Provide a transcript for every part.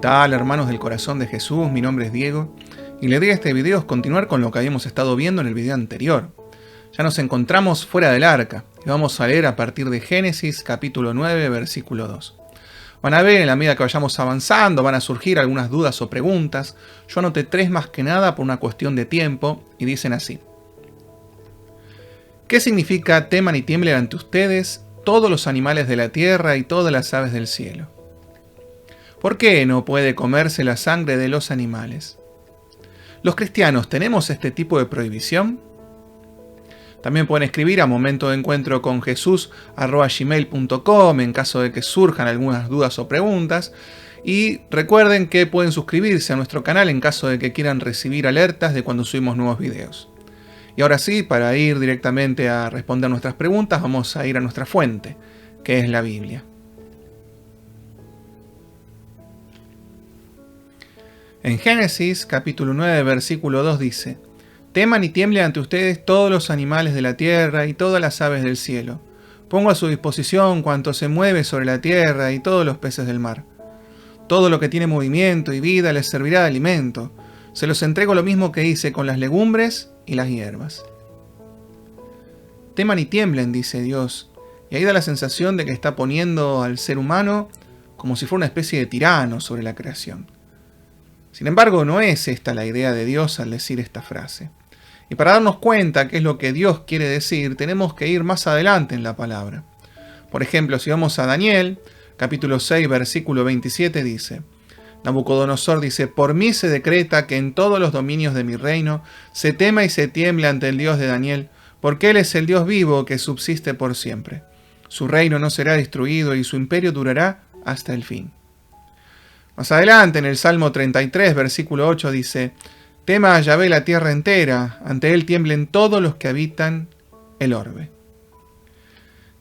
tal, hermanos del corazón de Jesús? Mi nombre es Diego y la idea de este video es continuar con lo que habíamos estado viendo en el video anterior. Ya nos encontramos fuera del arca y vamos a leer a partir de Génesis capítulo 9 versículo 2. Van a ver, en la medida que vayamos avanzando, van a surgir algunas dudas o preguntas. Yo anoté 3 más que nada por una cuestión de tiempo y dicen así. ¿Qué significa teman y tiemblen ante ustedes todos los animales de la tierra y todas las aves del cielo? ¿Por qué no puede comerse la sangre de los animales? ¿Los cristianos tenemos este tipo de prohibición? También pueden escribir a momentodencuentroconjesús@gmail.com en caso de que surjan algunas dudas o preguntas. Y recuerden que pueden suscribirse a nuestro canal en caso de que quieran recibir alertas de cuando subimos nuevos videos. Y ahora sí, para ir directamente a responder nuestras preguntas, vamos a ir a nuestra fuente, que es la Biblia. En Génesis capítulo 9 versículo 2 dice: Teman y tiemblen ante ustedes todos los animales de la tierra y todas las aves del cielo. Pongo a su disposición cuanto se mueve sobre la tierra y todos los peces del mar. Todo lo que tiene movimiento y vida les servirá de alimento. Se los entrego lo mismo que hice con las legumbres y las hierbas. Teman y tiemblen, dice Dios, y ahí da la sensación de que está poniendo al ser humano como si fuera una especie de tirano sobre la creación. Sin embargo, no es esta la idea de Dios al decir esta frase. Y para darnos cuenta qué es lo que Dios quiere decir, tenemos que ir más adelante en la palabra. Por ejemplo, si vamos a Daniel, capítulo 6, versículo 27, dice: Nabucodonosor dice: Por mí se decreta que en todos los dominios de mi reino se tema y se tiemble ante el Dios de Daniel, porque Él es el Dios vivo que subsiste por siempre. Su reino no será destruido y su imperio durará hasta el fin. Más adelante, en el Salmo 33, versículo 8, dice: Tema a Yahvé la tierra entera, ante Él tiemblen todos los que habitan el orbe.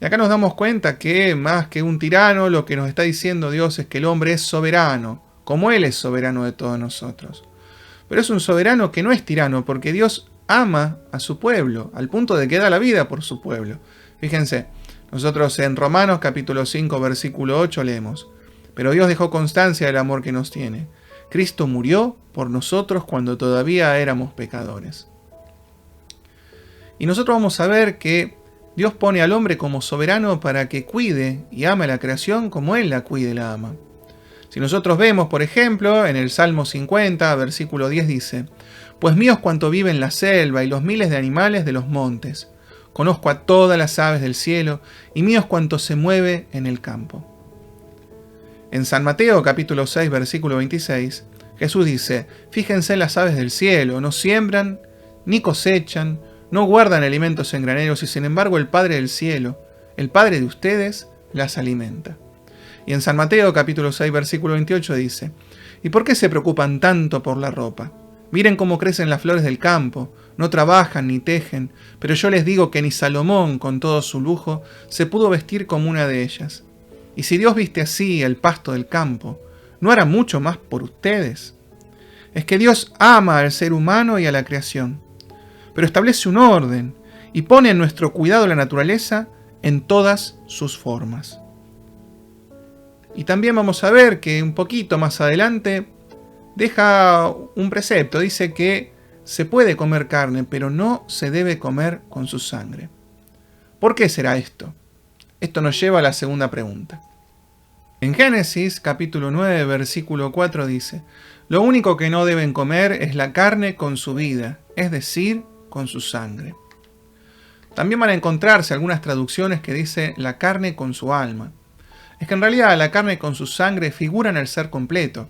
Y acá nos damos cuenta que, más que un tirano, lo que nos está diciendo Dios es que el hombre es soberano, como Él es soberano de todos nosotros. Pero es un soberano que no es tirano, porque Dios ama a su pueblo, al punto de que da la vida por su pueblo. Fíjense, nosotros en Romanos capítulo 5, versículo 8 leemos: Pero Dios dejó constancia del amor que nos tiene. Cristo murió por nosotros cuando todavía éramos pecadores. Y nosotros vamos a ver que Dios pone al hombre como soberano para que cuide y ame a la creación como Él la cuide y la ama. Si nosotros vemos, por ejemplo, en el Salmo 50, versículo 10 dice: Pues mío es cuanto vive en la selva y los miles de animales de los montes. Conozco a todas las aves del cielo y mío es cuanto se mueve en el campo. En San Mateo capítulo 6 versículo 26, Jesús dice: Fíjense en las aves del cielo, no siembran, ni cosechan, no guardan alimentos en graneros, y sin embargo el Padre del cielo, el Padre de ustedes, las alimenta. Y en San Mateo capítulo 6 versículo 28 dice: ¿Y por qué se preocupan tanto por la ropa? Miren cómo crecen las flores del campo, no trabajan ni tejen, pero yo les digo que ni Salomón, con todo su lujo, se pudo vestir como una de ellas. Y si Dios viste así el pasto del campo, ¿no hará mucho más por ustedes? Es que Dios ama al ser humano y a la creación, pero establece un orden y pone en nuestro cuidado la naturaleza en todas sus formas. Y también vamos a ver que un poquito más adelante deja un precepto, dice que se puede comer carne, pero no se debe comer con su sangre. ¿Por qué será esto? Esto nos lleva a la segunda pregunta. En Génesis capítulo 9 versículo 4 dice: Lo único que no deben comer es la carne con su vida, es decir, con su sangre. También van a encontrarse algunas traducciones que dice la carne con su alma. Es que en realidad la carne con su sangre figura en el ser completo.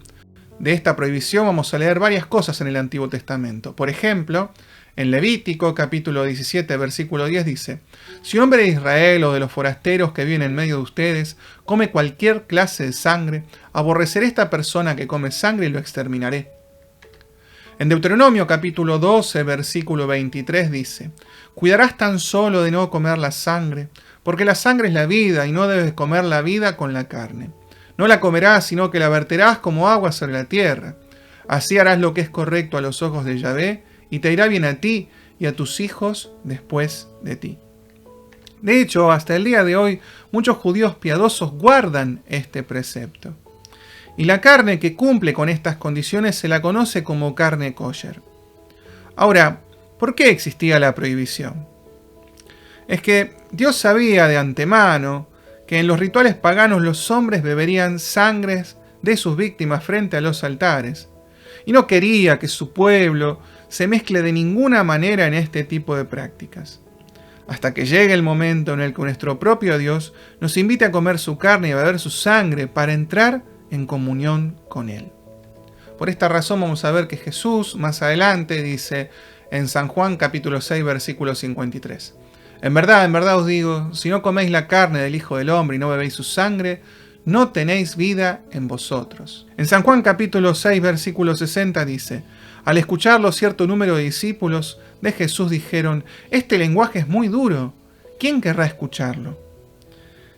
De esta prohibición vamos a leer varias cosas en el Antiguo Testamento. Por ejemplo, en Levítico capítulo 17 versículo 10 dice: Si un hombre de Israel o de los forasteros que viven en medio de ustedes come cualquier clase de sangre, aborreceré a esta persona que come sangre y lo exterminaré. En Deuteronomio capítulo 12 versículo 23 dice: Cuidarás tan solo de no comer la sangre, porque la sangre es la vida y no debes comer la vida con la carne. No la comerás, sino que la verterás como agua sobre la tierra. Así harás lo que es correcto a los ojos de Yahvé, y te irá bien a ti y a tus hijos después de ti. De hecho, hasta el día de hoy, muchos judíos piadosos guardan este precepto. Y la carne que cumple con estas condiciones se la conoce como carne kosher. Ahora, ¿por qué existía la prohibición? Es que Dios sabía de antemano que en los rituales paganos los hombres beberían sangres de sus víctimas frente a los altares, y no quería que su pueblo se mezcle de ninguna manera en este tipo de prácticas, hasta que llegue el momento en el que nuestro propio Dios nos invite a comer su carne y a beber su sangre para entrar en comunión con Él. Por esta razón vamos a ver que Jesús más adelante dice en San Juan capítulo 6 versículo 53: en verdad os digo, si no coméis la carne del Hijo del Hombre y no bebéis su sangre, no tenéis vida en vosotros. En San Juan capítulo 6 versículo 60 dice: al escucharlo cierto número de discípulos de Jesús dijeron: este lenguaje es muy duro, ¿quién querrá escucharlo?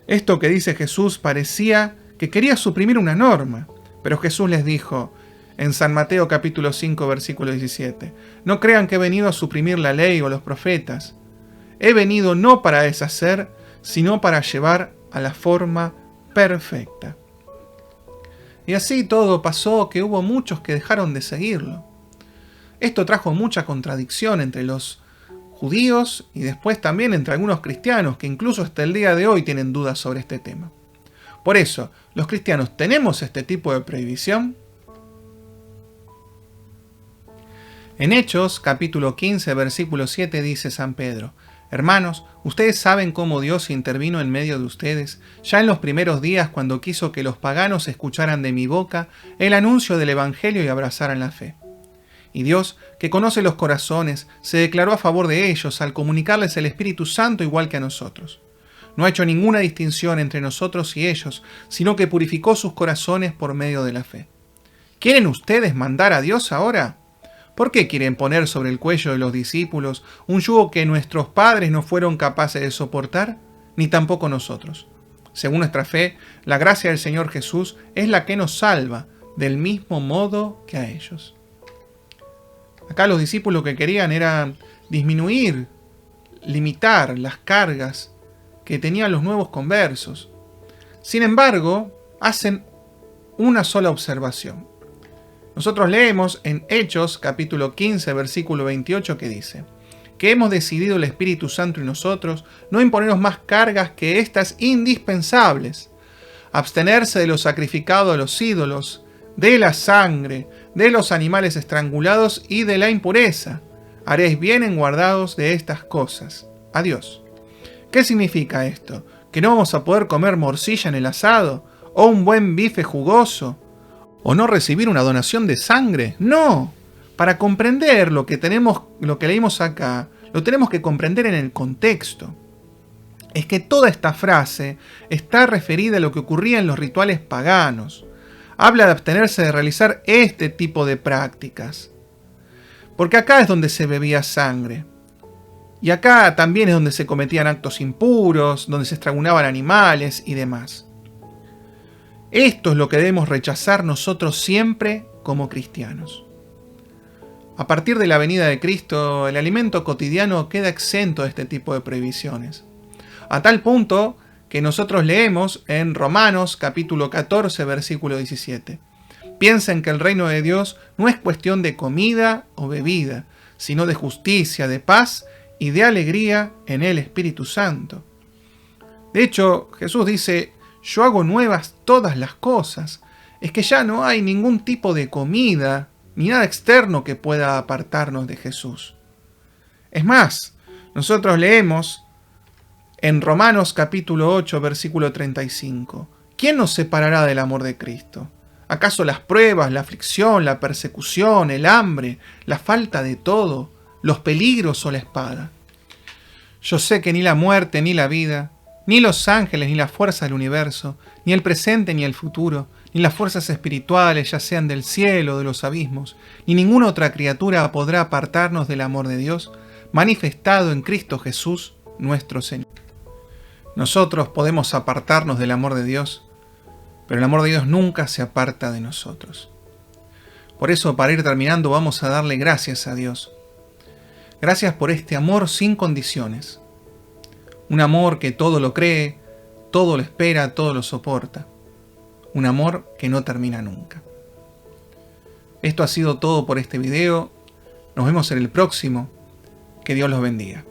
Esto que dice Jesús parecía que quería suprimir una norma, pero Jesús les dijo en San Mateo capítulo 5 versículo 17: no crean que he venido a suprimir la ley o los profetas. He venido no para deshacer, sino para llevar a la forma perfecta. Y así todo pasó, que hubo muchos que dejaron de seguirlo. Esto trajo mucha contradicción entre los judíos y después también entre algunos cristianos, que incluso hasta el día de hoy tienen dudas sobre este tema. Por eso, ¿los cristianos tenemos este tipo de prohibición? En Hechos, capítulo 15, versículo 7, dice San Pedro: hermanos, ustedes saben cómo Dios intervino en medio de ustedes, ya en los primeros días cuando quiso que los paganos escucharan de mi boca el anuncio del Evangelio y abrazaran la fe. Y Dios, que conoce los corazones, se declaró a favor de ellos al comunicarles el Espíritu Santo igual que a nosotros. No ha hecho ninguna distinción entre nosotros y ellos, sino que purificó sus corazones por medio de la fe. ¿Quieren ustedes mandar a Dios ahora? ¿Por qué quieren poner sobre el cuello de los discípulos un yugo que nuestros padres no fueron capaces de soportar, ni tampoco nosotros? Según nuestra fe, la gracia del Señor Jesús es la que nos salva, del mismo modo que a ellos. Acá los discípulos lo que querían era disminuir, limitar las cargas que tenían los nuevos conversos. Sin embargo, hacen una sola observación. Nosotros leemos en Hechos capítulo 15 versículo 28 que dice: que hemos decidido el Espíritu Santo y nosotros no imponernos más cargas que estas indispensables, abstenerse de lo sacrificado a los ídolos, de la sangre, de los animales estrangulados y de la impureza. Haréis bien en guardados de estas cosas. Adiós. ¿Qué significa esto? ¿Que no vamos a poder comer morcilla en el asado? ¿O un buen bife jugoso? ¿O no recibir una donación de sangre? No. Para comprender lo que leímos acá, lo tenemos que comprender en el contexto. Es que toda esta frase está referida a lo que ocurría en los rituales paganos. Habla de abstenerse de realizar este tipo de prácticas. Porque acá es donde se bebía sangre. Y acá también es donde se cometían actos impuros, donde se estrangulaban animales y demás. Esto es lo que debemos rechazar nosotros siempre como cristianos. A partir de la venida de Cristo, el alimento cotidiano queda exento de este tipo de prohibiciones. A tal punto que nosotros leemos en Romanos capítulo 14, versículo 17. Piensen que el reino de Dios no es cuestión de comida o bebida, sino de justicia, de paz y de alegría en el Espíritu Santo. De hecho, Jesús dice: yo hago nuevas todas las cosas. Es que ya no hay ningún tipo de comida ni nada externo que pueda apartarnos de Jesús. Es más, nosotros leemos en Romanos capítulo 8, versículo 35. ¿Quién nos separará del amor de Cristo? ¿Acaso las pruebas, la aflicción, la persecución, el hambre, la falta de todo, los peligros o la espada? Yo sé que ni la muerte ni la vida, ni los ángeles, ni la fuerza del universo, ni el presente, ni el futuro, ni las fuerzas espirituales, ya sean del cielo o de los abismos, ni ninguna otra criatura podrá apartarnos del amor de Dios, manifestado en Cristo Jesús, nuestro Señor. Nosotros podemos apartarnos del amor de Dios, pero el amor de Dios nunca se aparta de nosotros. Por eso, para ir terminando, vamos a darle gracias a Dios. Gracias por este amor sin condiciones. Un amor que todo lo cree, todo lo espera, todo lo soporta. un amor que no termina nunca. Esto ha sido todo por este video. Nos vemos en el próximo. Que Dios los bendiga.